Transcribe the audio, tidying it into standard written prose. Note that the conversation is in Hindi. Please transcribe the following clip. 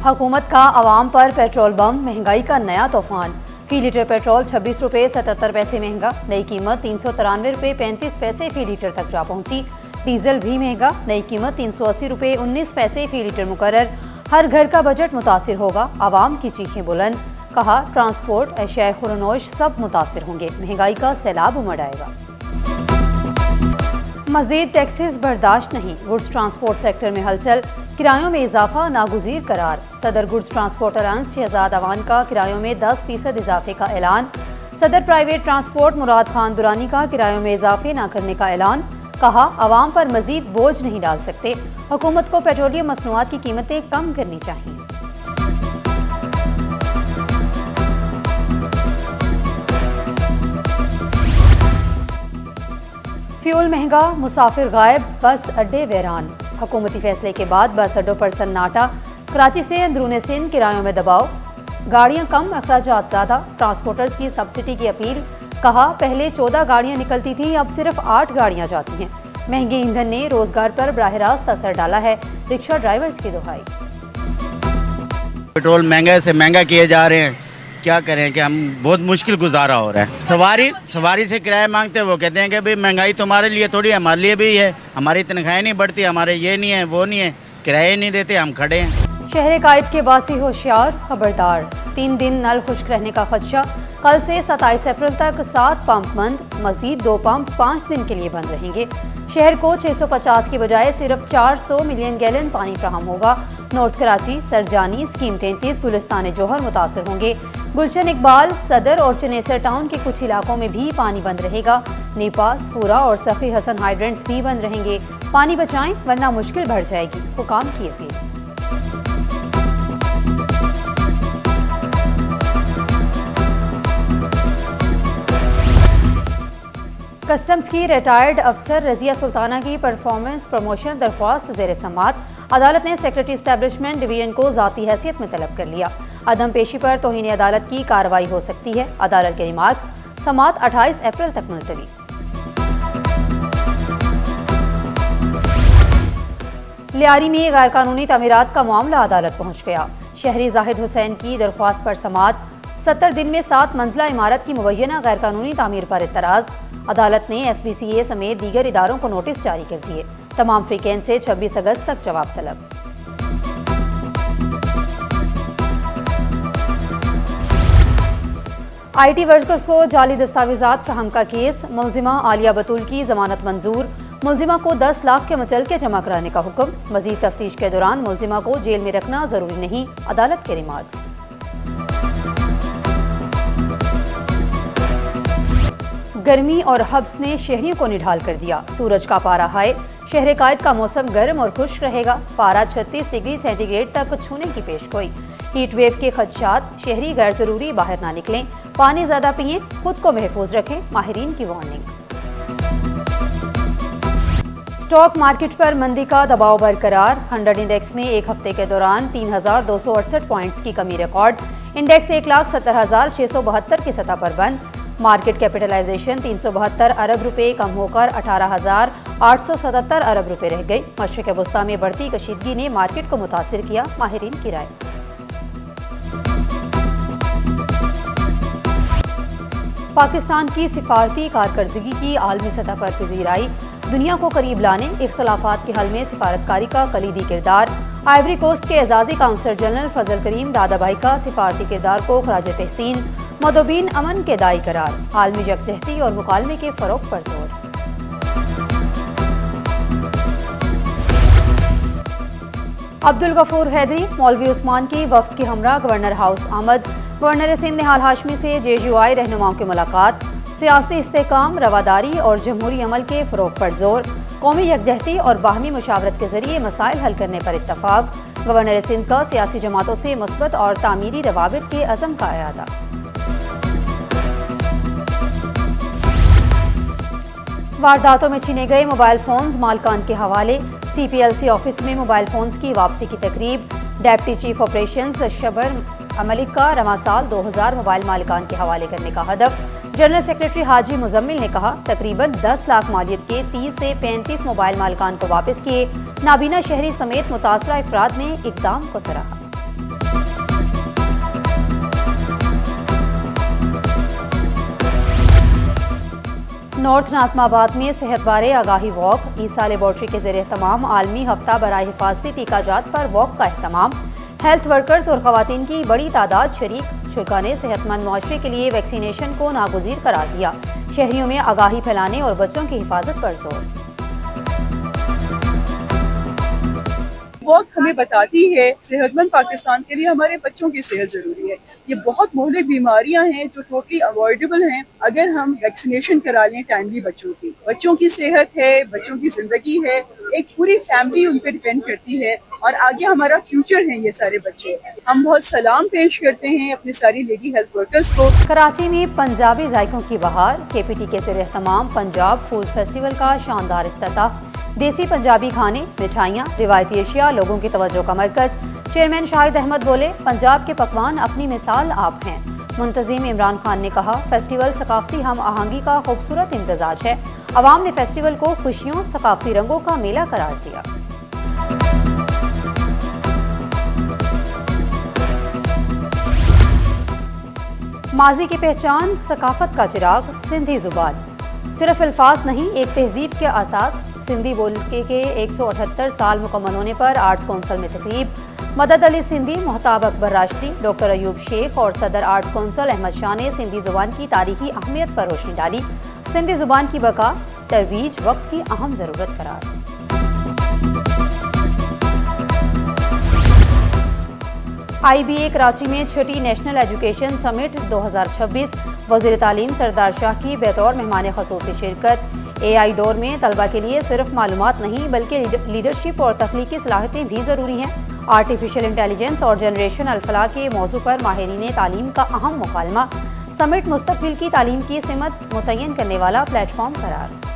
हुकूमत का अवाम पर पेट्रोल बम, महंगाई का नया तूफान। फी लीटर पेट्रोल 26 रुपये 77 पैसे महंगा, नई कीमत 393 रुपये 35 पैसे फी लीटर तक जा पहुंची। डीजल भी महंगा, नई कीमत 380 रुपये 19 पैसे फी लीटर मुकर्रर। हर घर का बजट मुतासिर होगा, आवाम की चीखें बुलंद। कहा, ट्रांसपोर्ट, अशियाए खुरनोश सब मुतासिर होंगे, महंगाई का सैलाब उमड़ आएगा। मजीद टैक्सेस बर्दाश्त नहीं, गुड्स ट्रांसपोर्ट सेक्टर में हलचल, किरायों में इजाफा नागुज़ीर करार। सदर goods transport alliance Shahzad Awan का किरायों में 10% इजाफे का ऐलान। सदर प्राइवेट ट्रांसपोर्ट मुराद खान दुरानी का किरायों में इजाफे न करने का ऐलान। कहा, अवाम पर मजीद बोझ नहीं डाल सकते, हुकूमत को पेट्रोलियम मसनूआत की कीमतें कम करनी चाहिए। फ्यूल महंगा, मुसाफिर गायब, बस अड्डे वीरान। हुकूमती फैसले के बाद बस अड्डों पर सन्नाटा। कराची से अंदरूनी सिंध किरायों में दबाव, गाड़ियां कम, अखराजात ज़्यादा। ट्रांसपोर्टर्स की सब्सिडी की अपील। कहा, पहले 14 गाड़ियां निकलती थी, अब सिर्फ 8 गाड़ियां जाती हैं। महंगे ईंधन ने रोजगार पर बराह रास्त असर डाला है, रिक्शा ड्राइवर्स की दुहाई। पेट्रोल महंगे से महंगा किए जा रहे हैं, क्या करें कि हम बहुत मुश्किल गुजारा हो रहा है। सवारी से किराया मांगते हैं, वो कहते हैं कि भाई महंगाई तुम्हारे लिए थोड़ी, हमारे लिए भी है, हमारी तनख्वाहें नहीं बढ़ती, हमारे ये नहीं है वो नहीं है, किराए नहीं देते, हम खड़े हैं। शहर कायद के बासी होशियार, खबरदार, 3 दिन नल खुश्क रहने का खदशा। कल से 27 अप्रैल तक 7 पंप बंद, मजीद 2 पंप 5 दिन के लिए बंद रहेंगे। शहर को 650 की बजाय सिर्फ 400 मिलियन गैलन पानी फ्राहम होगा। नॉर्थ कराची, सरजानी, स्कीम 33, गुलिस्तान जोहर मुतासर होंगे। गुलशन इकबाल, सदर और चनेसर टाउन के कुछ इलाकों में भी पानी बंद रहेगा। नेपास, पूरा और सखी हसन हाइड्रेंट्स भी बंद रहेंगे। पानी बचाएं वरना मुश्किल बढ़ जाएगी, हुकाम की अपील। कस्टम्स की रिटायर्ड अफसर रजिया सुल्ताना की परफॉर्मेंस प्रमोशन दरख्वास्त ज़ेर समात। अदालत ने सेक्रेटरी एस्टेब्लिशमेंट डिवीजन को ज़ाती हैसियत में तलब कर लिया। अदम पेशी पर तौहीन अदालत की कार्रवाई हो सकती है। अदालत के रिमार्क्स। समात 28 अप्रैल तक मुलतवी। लियारी में गैर कानूनी तमीरात का मामला अदालत पहुँच गया। शहरी जाहिद हुसैन की दरख्वास्त पर समात। 70 दिन में 7 मंजिला इमारत की मुबैना गैर कानूनी तामीर पर इतराज़। अदालत ने SPCA समेत दीगर इदारों को नोटिस जारी कर दिए। तमाम फ्रीकेन से 26 अगस्त तक जवाब तलब। IT वर्कर्स को जाली दस्तावेजात फराहम का केस। मुलजिमा आलिया बतूल की जमानत मंजूर। मुलजिमा को 10 लाख के मुचलके जमा कराने का हुक्म। मजीद तफ्तीश के दौरान मुलजिमा को जेल में रखना जरूरी नहीं, अदालत के रिमार्क्स। गर्मी और हब्स ने शहरियों को निढाल कर दिया। सूरज का पारा हाय, शहर कायद का मौसम गर्म और खुश्क रहेगा। पारा 36 डिग्री सेंटीग्रेड तक छूने की पेशगोई। हीट वेव के खदशात, शहरी गैर जरूरी बाहर ना निकलें, पानी ज्यादा पिएं, खुद को महफूज रखें, माहिरीन की वार्निंग। स्टॉक मार्केट पर मंदी का दबाव बरकरार। 100 इंडेक्स में एक हफ्ते के दौरान 3268 पॉइंट्स की कमी रिकॉर्ड। इंडेक्स 1,70,672 की सतह पर बंद। मार्केट कैपिटलाइजेशन 372 अरब रुपए कम होकर 18,877 अरब रुपए रह गई। मशरिक़ वस्ता में बढ़ती कशीदगी ने मार्केट को मुतासिर किया, माहिरीन की राय। पाकिस्तान की सिफारती कारकर्दगी की आलमी सतह पर पजीराई। दुनिया को करीब लाने, इख्तलाफात के हल में सिफारतकारी का कलीदी किरदार। आइवरी कोस्ट के एजाजी काउंसलर जनरल फजल करीम दादाभाई का सिफारती किरदार को खराज तहसीन। मदोबीन अमन के दाई करार। आलमी यकजहती और मुकालमे के फरोग पर जोर। अब्दुल गफूर हैदरी, मौलवी उस्मान की वफ्द के हमरा गवर्नर हाउस आमद। गवर्नर सिंध निहाल हाशमी से JUI रहनुमाओं की मुलाकात। सियासी इस्तेहकाम, रवादारी और जमहूरी अमल के फरोग पर जोर। कौमी यकजहती और बाहमी मुशावरत के जरिए मसाइल हल करने पर इत्तफाक। गवर्नर सिंध का सियासी जमातों से मुस्बत और तामीरी रवाबित के अज़म का इरादा। वारदातों में छीने गए मोबाइल फोन्स मालकान के हवाले। CPLC ऑफिस में मोबाइल फोन्स की वापसी की तकरीब। डेप्टी चीफ ऑपरेशंस शबर मलिक का रवां साल 2000 मोबाइल मालिकान के हवाले करने का हदफ। जनरल सेक्रेटरी हाजी मुजम्मिल ने कहा, तकरीबन 10 लाख मालियत के 30 से 35 मोबाइल मालिकान को वापस किए। नाबीना शहरी समेत मुतासरा अफराद ने इकदाम को सराहा। नॉर्थ नाज़िमाबाद में सेहत बारे आगाही वॉक, ईसा लेबॉर्ट्री के ज़रिए तमाम आलमी हफ्ता बराए हिफाजती टीका जात पर वॉक का अहतमाम। हेल्थ वर्कर्स और ख़वातीन की बड़ी तादाद शरीक। शुरा ने सेहतमंद मुआशरे के लिए वैक्सीनेशन को नागुज़ीर करार दिया। शहरियों में आगाही फैलाने और बच्चों की हिफाजत पर जोर। वॉक हमें बताती है सेहतमंद पाकिस्तान के लिए हमारे बच्चों की सेहत जरूरी है। ये बहुत मोहलिक बीमारियां हैं जो टोटली अवॉइडेबल हैं अगर हम वैक्सीनेशन करा लें टाइमली। बच्चों की सेहत है, बच्चों की जिंदगी है, एक पूरी फैमिली उन पर डिपेंड करती है और आगे हमारा फ्यूचर है ये सारे बच्चे। हम बहुत सलाम पेश करते हैं अपनी सारी लेडी हेल्थ वर्कर्स को। कराची में पंजाबी जायकों की बहार, KPT के ज़रिए तमाम पंजाब फूड फेस्टिवल का शानदार इफ्तिताह। देसी पंजाबी खाने, मिठाइयाँ, रिवायती अशिया लोगों की तवज्जो का मरकज़। चेयरमैन शाहिद अहमद बोले, पंजाब के पकवान अपनी मिसाल आप हैं। मुंतजिम इमरान खान ने कहा, फेस्टिवल सकाफती हम आहंगी का खूबसूरत इम्तजाज है। अवाम ने फेस्टिवल को खुशियों, सकाफती रंगों का मेला करार दिया। माजी की पहचान, सकाफत का चिराग, सिंधी जुबान। सिर्फ अल्फाज नहीं, एक तहजीब के आसास। सिंधी बोलके के 178 साल मुकम्मल होने पर आर्ट्स कौंसिल में तकरीब। मदद अली सिंधी, मोहताब अकबर राशदी, डॉक्टर अयूब शेख और सदर आर्ट्स कौंसिल अहमद शाह ने सिंधी जुबान की तारीखी अहमियत पर रोशनी डाली। सिंधी जुबान की बका, तरवीज वक्त की अहम ज़रूरत करार। IBA कराची में छठी नेशनल एजुकेशन समिट 2026। वज़ीर तालीम सरदार शाह की बतौर मेहमान ख़ुसूसी शिरकत। AI दौर में तलबा के लिए सिर्फ मालूमात नहीं बल्कि लीडरशिप और तख्लीकी सलाहियतें भी ज़रूरी हैं। आर्टिफिशियल इंटेलिजेंस और जनरेशन अल-फलाह के मौजू पर माहिरीन तालीम का अहम मुकालमा। समिट मुस्तक़बिल की तालीम की सिमत मुतय्यन करने वाला प्लेटफॉर्म करार।